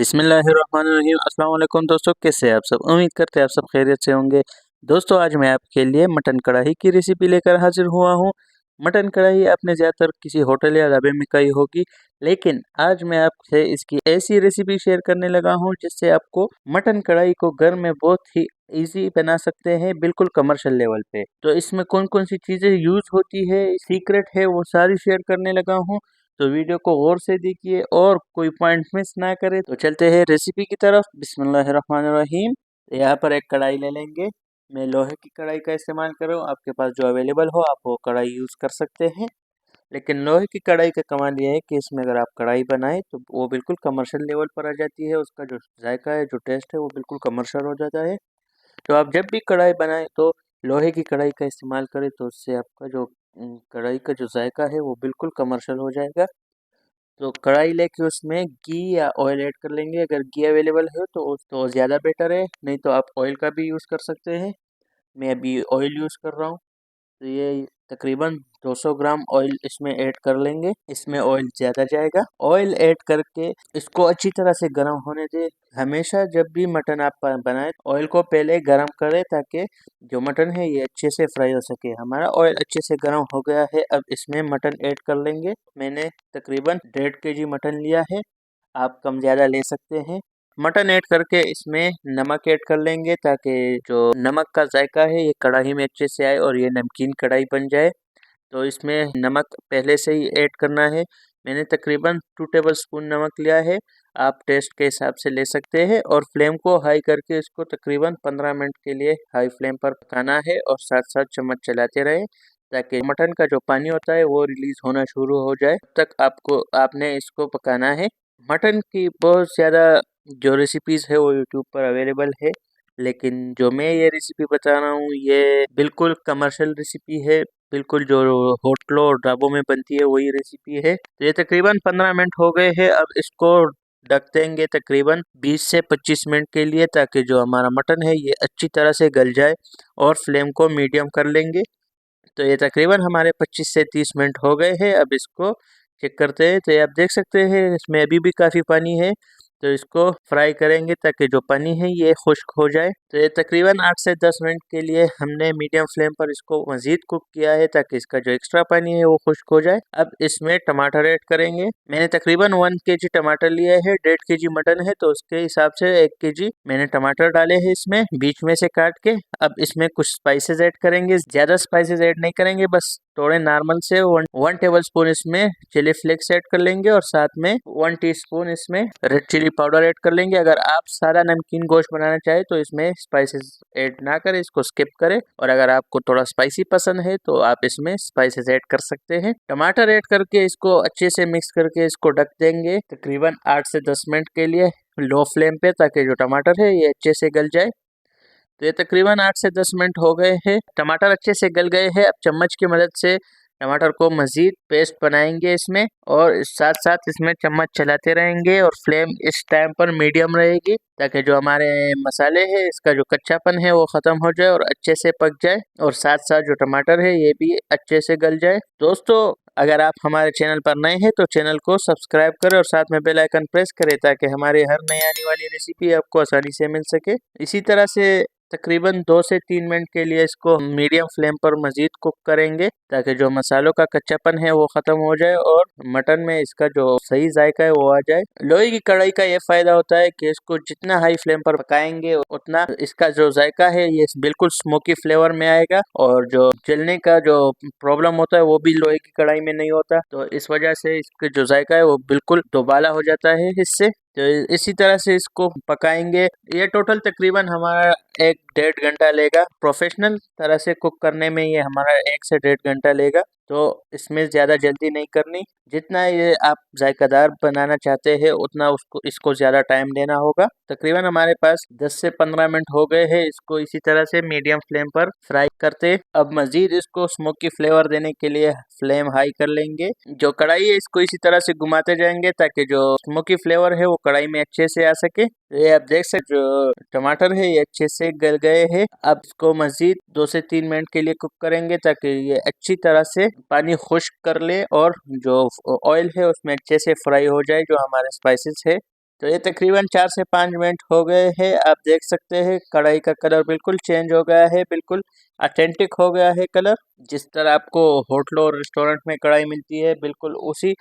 बिस्मिल्लाहिर्रहमानिर्रहीम। अस्सलाम वालेकुम दोस्तों, कैसे हैं आप सब। उम्मीद करते हैं आप सब खैरियत से होंगे। दोस्तों, आज मैं आपके लिए मटन कढ़ाई की रेसिपी लेकर हाजिर हुआ हूँ। मटन कढ़ाई आपने ज़्यादातर किसी होटल या ढाबे में खाई होगी, लेकिन आज मैं आपसे इसकी ऐसी रेसिपी शेयर करने लगा हूँ जिससे आपको मटन कढ़ाई को घर में बहुत ही इजी बना सकते हैं, बिल्कुल कमर्शियल लेवल पे। तो इसमें कौन कौन सी चीज़ें यूज़ होती है, सीक्रेट है, वो सारी शेयर करने लगा हूँ। तो वीडियो को गौर से देखिए और कोई पॉइंट मिस ना करें। तो चलते हैं रेसिपी की तरफ। बिस्मिल्लाहिर्रहमानिर्रहीम। यहाँ पर एक कढ़ाई ले लेंगे। मैं लोहे की कढ़ाई का इस्तेमाल कर रहा हूँ, आपके पास जो अवेलेबल हो आप वो कढ़ाई यूज़ कर सकते हैं। लेकिन लोहे की कढ़ाई का कमाल ये है कि इसमें अगर आप कढ़ाई बनाएं तो वो बिल्कुल कमर्शियल लेवल पर आ जाती है। उसका जो जायका है, जो टेस्ट है, वो बिल्कुल कमर्शियल हो जाता है। तो आप जब भी कढ़ाई बनाएं तो लोहे की कढ़ाई का इस्तेमाल करें, तो उससे आपका जो कढ़ाई का जो जायका है वो बिल्कुल कमर्शियल हो जाएगा। तो कढ़ाई लेके उसमें घी या ऑयल ऐड कर लेंगे। अगर घी अवेलेबल है तो ज़्यादा बेटर है, नहीं तो आप ऑयल का भी यूज़ कर सकते हैं। मैं अभी ऑयल यूज़ कर रहा हूँ। तो ये तकरीबन 200 ग्राम ऑयल इसमें ऐड कर लेंगे। इसमें ऑयल ज़्यादा जाएगा। ऑयल ऐड करके इसको अच्छी तरह से गर्म होने दें। हमेशा जब भी मटन आप बनाएं ऑयल को पहले गर्म करें, ताकि जो मटन है ये अच्छे से फ्राई हो सके। हमारा ऑयल अच्छे से गर्म हो गया है, अब इसमें मटन ऐड कर लेंगे। मैंने तकरीबन 1.5 kg मटन लिया है, आप कम ज़्यादा ले सकते हैं। मटन ऐड करके इसमें नमक ऐड कर लेंगे, ताकि जो नमक का जायका है ये कढ़ाई में अच्छे से आए और ये नमकीन कढ़ाई बन जाए। तो इसमें नमक पहले से ही ऐड करना है। मैंने तकरीबन 2 टेबल स्पून नमक लिया है, आप टेस्ट के हिसाब से ले सकते हैं। और फ्लेम को हाई करके इसको तकरीबन 15 मिनट के लिए हाई फ्लेम पर पकाना है और साथ साथ चम्मच चलाते रहें, ताकि मटन का जो पानी होता है वो रिलीज होना शुरू हो जाए। तब तक आपने इसको पकाना है। मटन की बहुत ज़्यादा जो रेसिपीज़ है वो यूट्यूब पर अवेलेबल है, लेकिन जो मैं ये रेसिपी बता रहा हूँ ये बिल्कुल कमर्शियल रेसिपी है, बिल्कुल जो होटलों और ढाबों में बनती है वही रेसिपी है। तो ये तकरीबन 15 मिनट हो गए हैं। अब इसको ढक देंगे तकरीबन 20 से 25 मिनट के लिए, ताकि जो हमारा मटन है ये अच्छी तरह से गल जाए। और फ्लेम को मीडियम कर लेंगे। तो ये तकरीबन हमारे 25 से 30 मिनट हो गए हैं। अब इसको चेक करते हैं। तो ये आप देख सकते हैं इसमें अभी भी काफ़ी पानी है। तो इसको फ्राई करेंगे ताकि जो पानी है ये खुश्क हो जाए। तो ये तकरीबन 8 से 10 मिनट के लिए हमने मीडियम फ्लेम पर इसको मज़ीद कुक किया है, ताकि इसका जो एक्स्ट्रा पानी है वो खुश्क हो जाए। अब इसमें टमाटर ऐड करेंगे। मैंने तकरीबन 1 kg टमाटर लिया है, 1.5 kg मटन है, तो उसके हिसाब से 1 kg मैंने टमाटर डाले हैं इसमें बीच में से काट के। अब इसमें कुछ स्पाइसेस ऐड करेंगे, ज़्यादा स्पाइसेस ऐड नहीं करेंगे, बस थोड़े नॉर्मल से 1 टेबल स्पून इसमें चिली फ्लेक्स ऐड कर लेंगे और साथ में 1 टीस्पून इसमें रेड चिली पाउडर ऐड कर लेंगे। अगर आप सादा नमकीन गोश्त बनाना चाहे तो इसमें स्पाइसेस ऐड ना करें, इसको स्किप करें। और अगर आपको थोड़ा स्पाइसी पसंद है तो आप इसमें स्पाइसेस ऐड कर सकते हैं। टमाटर ऐड करके इसको अच्छे से मिक्स करके इसको ढक देंगे तकरीबन 8 से 10 मिनट के लिए लो फ्लेम पे, ताकि जो टमाटर है ये अच्छे से गल जाए। तो ये तकरीबन 8 से 10 मिनट हो गए हैं, टमाटर अच्छे से गल गए हैं। अब चम्मच की मदद से टमाटर को मज़ीद पेस्ट बनाएंगे इसमें, और साथ साथ इसमें चम्मच चलाते रहेंगे और फ्लेम इस टाइम पर मीडियम रहेगी, ताकि जो हमारे मसाले हैं इसका जो कच्चापन है वो ख़त्म हो जाए और अच्छे से पक जाए, और साथ साथ जो टमाटर है ये भी अच्छे से गल जाए। दोस्तों, अगर आप हमारे चैनल पर नए हैं तो चैनल को सब्सक्राइब करें और साथ में बेल आइकन प्रेस करें, ताकि हमारे हर नई आने वाली रेसिपी आपको आसानी से मिल सके। इसी तरह से तकरीबन 2 से 3 मिनट के लिए इसको मीडियम फ्लेम पर मज़ीद कुक करेंगे, ताकि जो मसालों का कच्चापन है वो ख़त्म हो जाए और मटन में इसका जो सही जायका है वो आ जाए। लोहे की कढ़ाई का ये फ़ायदा होता है कि इसको जितना हाई फ्लेम पर पकाएंगे उतना इसका जो जायका है ये बिल्कुल स्मोकी फ्लेवर में आएगा, और जो जलने का जो प्रॉब्लम होता है वो भी लोहे की कढ़ाई में नहीं होता। तो इस वजह से इसका जो जायका है वो बिल्कुल दोबाला हो जाता है इससे। तो इसी तरह से इसको पकाएंगे। ये टोटल तकरीबन हमारा 1 डेढ़ घंटा लेगा। प्रोफेशनल तरह से कुक करने में ये हमारा 1 से 1.5 घंटा लेगा। तो इसमें ज़्यादा जल्दी नहीं करनी। जितना ये आप जायकादार बनाना चाहते हैं उतना इसको ज़्यादा टाइम देना होगा। तकरीबन हमारे पास 10 से 15 मिनट हो गए हैं इसको इसी तरह से मीडियम फ्लेम पर फ्राई करते। अब मज़ीद इसको स्मोकी फ्लेवर देने के लिए फ्लेम हाई कर लेंगे। जो कढ़ाई है इसको इसी तरह से घुमाते जाएंगे, ताकि जो स्मोकी फ्लेवर है वो कढ़ाई में अच्छे से आ सके। ये आप देख सकते जो टमाटर है ये अच्छे से गल गए हैं। अब इसको मज़ीद 2 से 3 मिनट के लिए कुक करेंगे, ताकि ये अच्छी तरह से पानी खुश्क कर ले और जो ऑयल है उसमें अच्छे से फ्राई हो जाए जो हमारे स्पाइसेस है। तो ये तकरीबन 4 से 5 मिनट हो गए हैं। आप देख सकते हैं कढ़ाई का कलर बिल्कुल चेंज हो गया है, बिल्कुल ऑथेंटिक हो गया है कलर। जिस तरह आपको होटलों और रेस्टोरेंट में कढ़ाई मिलती है, बिल्कुल उसी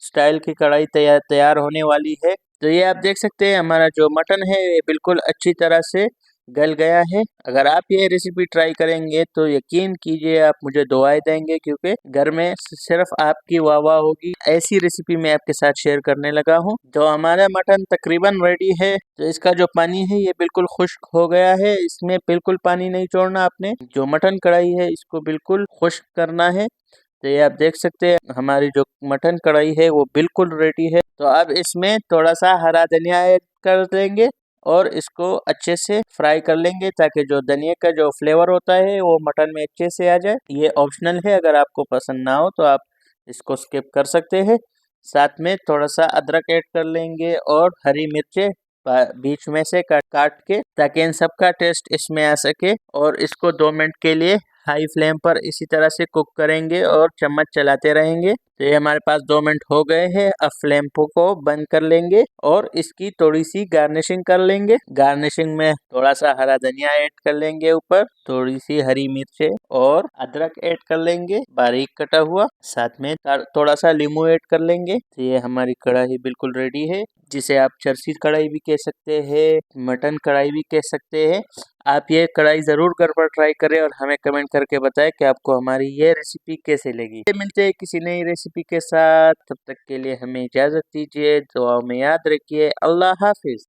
स्टाइल की कढ़ाई तैयार होने वाली है। तो ये आप देख सकते हैं हमारा जो मटन है ये बिल्कुल अच्छी तरह से गल गया है। अगर आप ये रेसिपी ट्राई करेंगे तो यकीन कीजिए आप मुझे दुआएं देंगे, क्योंकि घर में सिर्फ आपकी वाह वाह होगी। ऐसी रेसिपी मैं आपके साथ शेयर करने लगा हूँ। तो हमारा मटन तकरीबन रेडी है। तो इसका जो पानी है ये बिल्कुल खुश्क हो गया है। इसमें बिल्कुल पानी नहीं छोड़ना आपने। जो मटन कढ़ाई है इसको बिल्कुल खुश्क करना है। तो ये आप देख सकते हैं हमारी जो मटन कढ़ाई है वो बिल्कुल रेडी है। तो अब इसमें थोड़ा सा हरा धनिया ऐड कर देंगे और इसको अच्छे से फ्राई कर लेंगे, ताकि जो धनिया का जो फ्लेवर होता है वो मटन में अच्छे से आ जाए। ये ऑप्शनल है, अगर आपको पसंद ना हो तो आप इसको स्किप कर सकते हैं। साथ में थोड़ा सा अदरक ऐड कर लेंगे और हरी मिर्चें बीच में से काट के, ताकि इन सबका टेस्ट इसमें आ सके। और इसको 2 मिनट के लिए हाई फ्लेम पर इसी तरह से कुक करेंगे और चम्मच चलाते रहेंगे। तो ये हमारे पास 2 मिनट हो गए हैं। अब फ्लेम को बंद कर लेंगे और इसकी थोड़ी सी गार्निशिंग कर लेंगे। गार्निशिंग में थोड़ा सा हरा धनिया ऐड कर लेंगे, ऊपर थोड़ी सी हरी मिर्चें और अदरक ऐड कर लेंगे बारीक कटा हुआ। साथ में थोड़ा सा नींबू ऐड कर लेंगे। तो ये हमारी कढ़ाई बिल्कुल रेडी है, जिसे आप चरसी कढ़ाई भी कह सकते हैं, मटन कढ़ाई भी कह सकते हैं। आप ये कढ़ाई ज़रूर घर पर ट्राई करें और हमें कमेंट करके बताएं कि आपको हमारी ये रेसिपी कैसे लगी। मिलते हैं किसी नई रेसिपी के साथ, तब तक के लिए हमें इजाज़त दीजिए। दुआ में याद रखिए। अल्लाह हाफिज़।